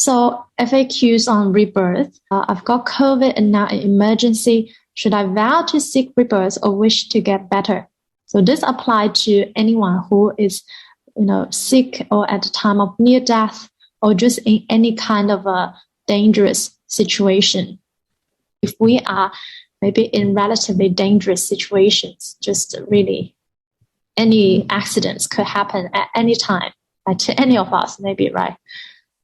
So FAQs on rebirth. I've got COVID and now an emergency. Should I vow to seek rebirth or wish to get better? So this applies to anyone who is, sick or at the time of near death or just in any kind of a dangerous situation. If we are maybe in relatively dangerous situations, just really any accidents could happen at any time, to any of us, maybe, right?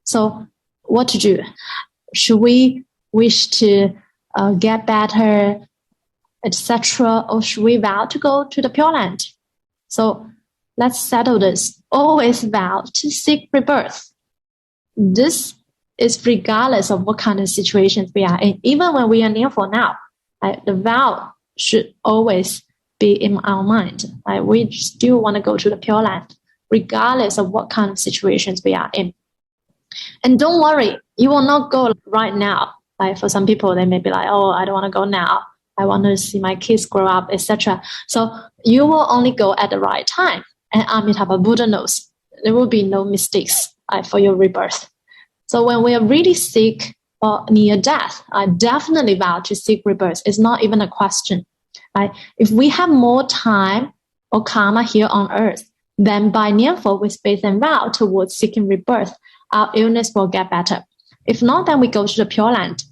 So what to do? Should we wish to get better, etc., or should we vow to go to the Pure Land? So let's settle this. Always vow to seek rebirth. This is regardless of what kind of situations we are in. Even when we are near for now, the vow should always be in our mind. We still want to go to the Pure Land, regardless of what kind of situations we are in. And don't worry, you will not go right now. For some people, they may be like, oh, I don't want to go now. I want to see my kids grow up, etc. So you will only go at the right time. And Amitabha Buddha knows there will be no mistakes for your rebirth. So when we are really sick or near death, I definitely vow to seek rebirth. It's not even a question. If we have more time or karma here on earth, then by Nianfo with faith and vow towards seeking rebirth, our illness will get better. If not, then we go to the Pure Land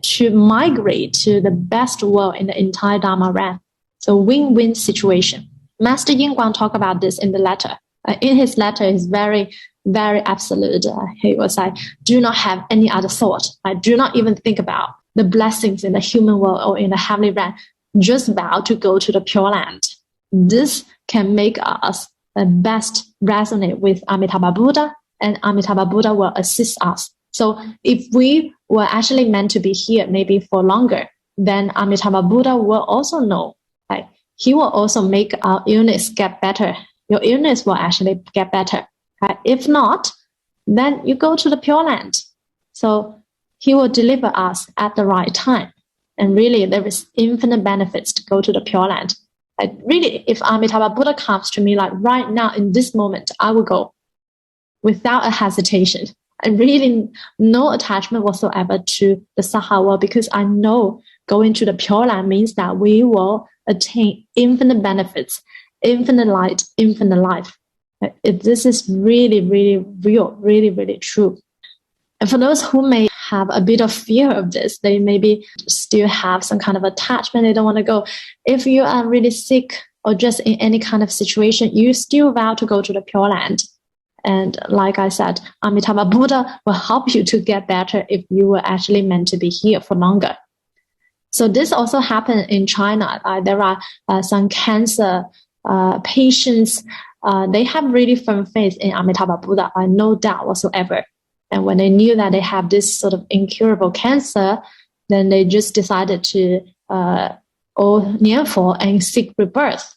to migrate to the best world in the entire Dharma realm. So win-win situation. Master Yin Guang talked about this in the letter. In his letter, he's very, very absolute. He was like, do not have any other thought. Do not even think about the blessings in the human world or in the heavenly realm. Just vow to go to the Pure Land. This can make us best resonate with Amitabha Buddha, and Amitabha Buddha will assist us. So if we were actually meant to be here maybe for longer, then Amitabha Buddha will also know. He will also make our illness get better. Your illness will actually get better. If not, then you go to the Pure Land. So he will deliver us at the right time. And really, there is infinite benefits to go to the Pure Land. Really, if Amitabha Buddha comes to me like right now in this moment, I will go without a hesitation. And really no attachment whatsoever to the Saha world, because I know going to the Pure Land means that we will attain infinite benefits, infinite light, infinite life. This is really, really real, really, really true. And for those who may have a bit of fear of this, they maybe still have some kind of attachment, they don't want to go. If you are really sick or just in any kind of situation, you still vow to go to the Pure Land. And like I said, Amitabha Buddha will help you to get better if you were actually meant to be here for longer. So this also happened in China. There are some cancer patients. They have really firm faith in Amitabha Buddha, no doubt whatsoever. And when they knew that they have this sort of incurable cancer, then they just decided to Nianfo and seek rebirth.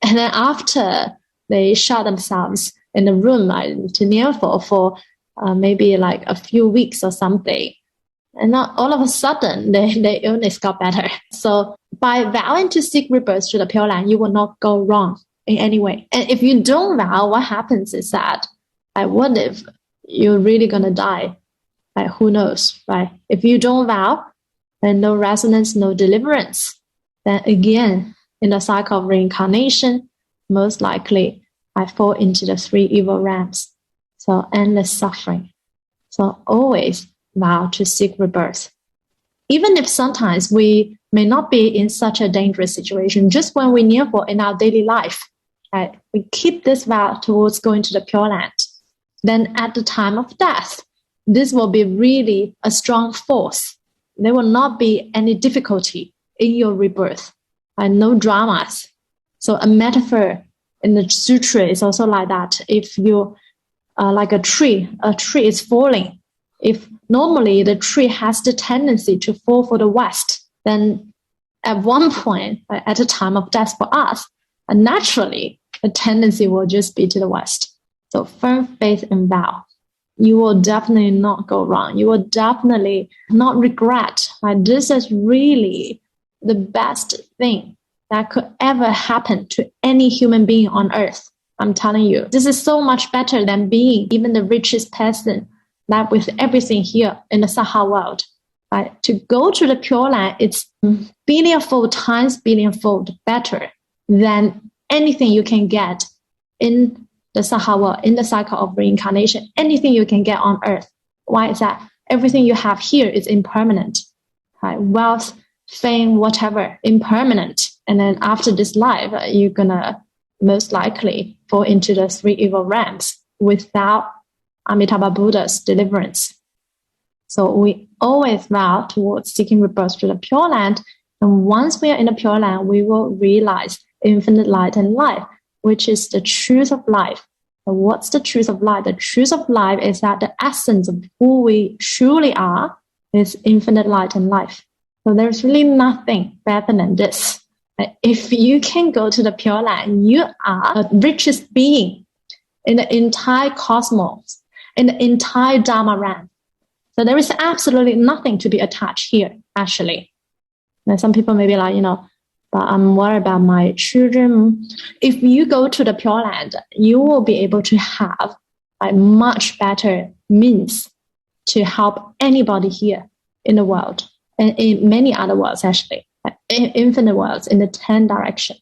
And then after they shut themselves in the room to Nianfo for maybe like a few weeks or something, and not all of a sudden their illness got better. So by vowing to seek rebirth to the Pure Land, you will not go wrong in any way. And if you don't vow, what happens is that, what if you're really going to die? Who knows, right? If you don't vow, then no resonance, no deliverance. Then again, in the cycle of reincarnation, most likely I fall into the three evil realms. So endless suffering. So always vow to seek rebirth. Even if sometimes we may not be in such a dangerous situation, just when we near for in our daily life, we keep this vow towards going to the Pure Land. Then at the time of death, this will be really a strong force. There will not be any difficulty in your rebirth, no dramas. So a metaphor in the sutra is also like that. If you like a tree is falling. If normally the tree has the tendency to fall for the west, then at one point, at the time of death for us, naturally the tendency will just be to the west. So firm faith and vow. You will definitely not go wrong. You will definitely not regret. This is really the best thing that could ever happen to any human being on earth. I'm telling you, this is so much better than being even the richest person that with everything here in the Saha world, right? To go to the Pure Land, it's billionfold times billionfold better than anything you can get in the Saha world, in the cycle of reincarnation, anything you can get on earth. Why is that? Everything you have here is impermanent, right? Wealth, fame, whatever, impermanent. And then after this life, you're gonna most likely fall into the three evil realms without Amitabha Buddha's deliverance. So we always vow towards seeking rebirth to the Pure Land. And once we are in the Pure Land, we will realize infinite light and life, which is the truth of life. And what's the truth of life? The truth of life is that the essence of who we truly are is infinite light and life. So there's really nothing better than this. If you can go to the Pure Land, you are the richest being in the entire cosmos, in the entire Dharma realm. So there is absolutely nothing to be attached here, actually. Now, some people may be like, but I'm worried about my children. If you go to the Pure Land, you will be able to have a much better means to help anybody here in the world and in many other worlds, actually, in infinite worlds, in the 10 directions.